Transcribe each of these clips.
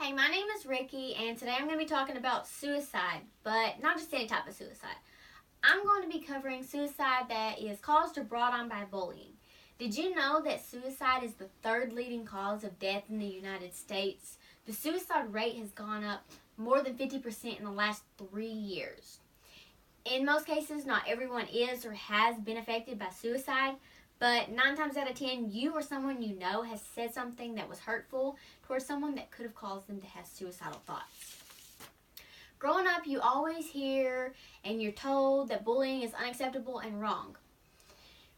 Hey, my name is Ricky, and today I'm going to be talking about suicide, but not just any type of suicide. I'm going to be covering suicide that is caused or brought on by bullying. Did you know that suicide is the third leading cause of death in the United States? The suicide rate has gone up more than 50% in the last 3 years. In most cases, not everyone is or has been affected by suicide, but 9 times out of 10, you or someone you know has said something that was hurtful towards someone that could have caused them to have suicidal thoughts. Growing up, you always hear and you're told that bullying is unacceptable and wrong.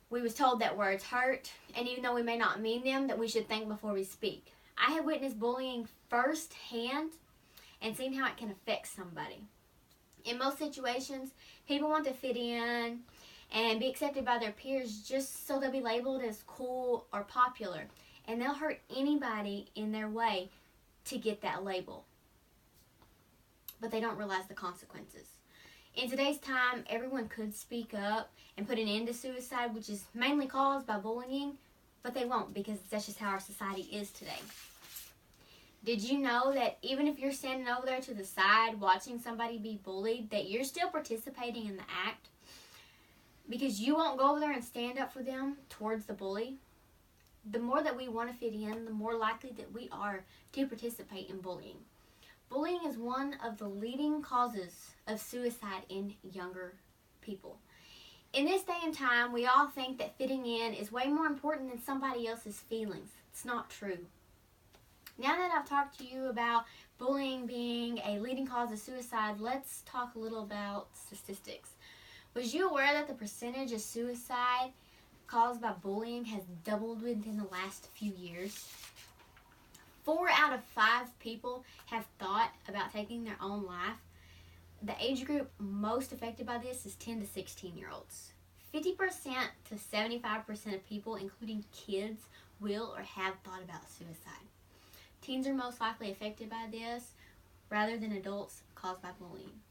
We was told that words hurt, and even though we may not mean them, that we should think before we speak. I have witnessed bullying firsthand and seen how it can affect somebody. In most situations, people want to fit in and be accepted by their peers just so they'll be labeled as cool or popular. And they'll hurt anybody in their way to get that label. But they don't realize the consequences. In today's time, everyone could speak up and put an end to suicide, which is mainly caused by bullying, but they won't because that's just how our society is today. Did you know that even if you're standing over there to the side watching somebody be bullied, that you're still participating in the act? Because you won't go over there and stand up for them towards the bully. The more that we want to fit in, the more likely that we are to participate in bullying. Bullying is one of the leading causes of suicide in younger people. In this day and time, we all think that fitting in is way more important than somebody else's feelings. It's not true. Now that I've talked to you about bullying being a leading cause of suicide, let's talk a little about statistics. Was you aware that the percentage of suicide caused by bullying has doubled within the last few years? 4 out of 5 people have thought about taking their own life. The age group most affected by this is 10 to 16-year-olds. 50% to 75% of people, including kids, will or have thought about suicide. Teens are most likely affected by this rather than adults caused by bullying.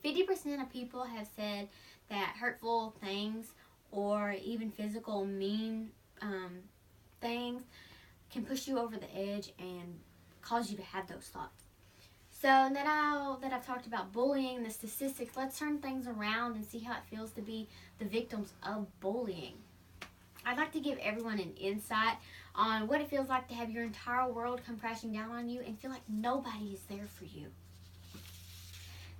50% of people have said that hurtful things or even physical mean things can push you over the edge and cause you to have those thoughts. So now that I've talked about bullying, the statistics, let's turn things around and see how it feels to be the victims of bullying. I'd like to give everyone an insight on what it feels like to have your entire world come crashing down on you and feel like nobody is there for you.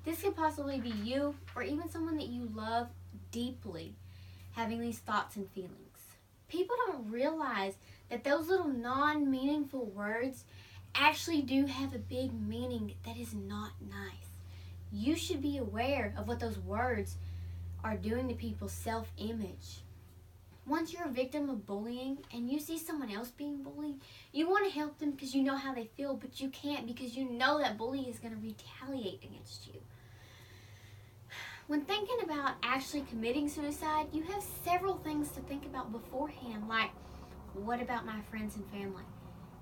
This could possibly be you or even someone that you love deeply having these thoughts and feelings. People don't realize that those little non-meaningful words actually do have a big meaning that is not nice. You should be aware of what those words are doing to people's self-image. Once you're a victim of bullying and you see someone else being bullied, you want to help them because you know how they feel, but you can't because you know that bully is going to retaliate against you. When thinking about actually committing suicide, you have several things to think about beforehand, like, what about my friends and family?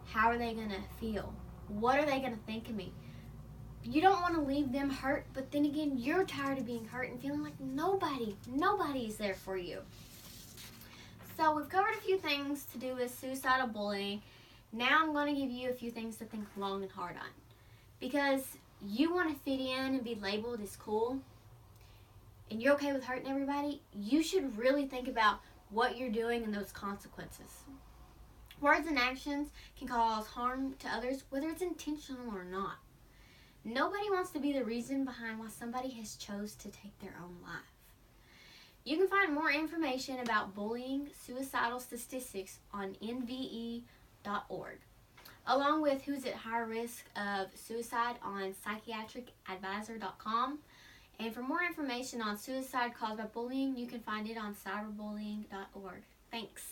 How are they going to feel? What are they going to think of me? You don't want to leave them hurt, but then again, you're tired of being hurt and feeling like nobody is there for you. So we've covered a few things to do with suicidal bullying. Now I'm going to give you a few things to think long and hard on. Because you want to fit in and be labeled as cool, and you're okay with hurting everybody, you should really think about what you're doing and those consequences. Words and actions can cause harm to others, whether it's intentional or not. Nobody wants to be the reason behind why somebody has chose to take their own life. You can find more information about bullying suicidal statistics on nve.org, along with who's at higher risk of suicide on psychiatricadvisor.com. And for more information on suicide caused by bullying, you can find it on cyberbullying.org. Thanks.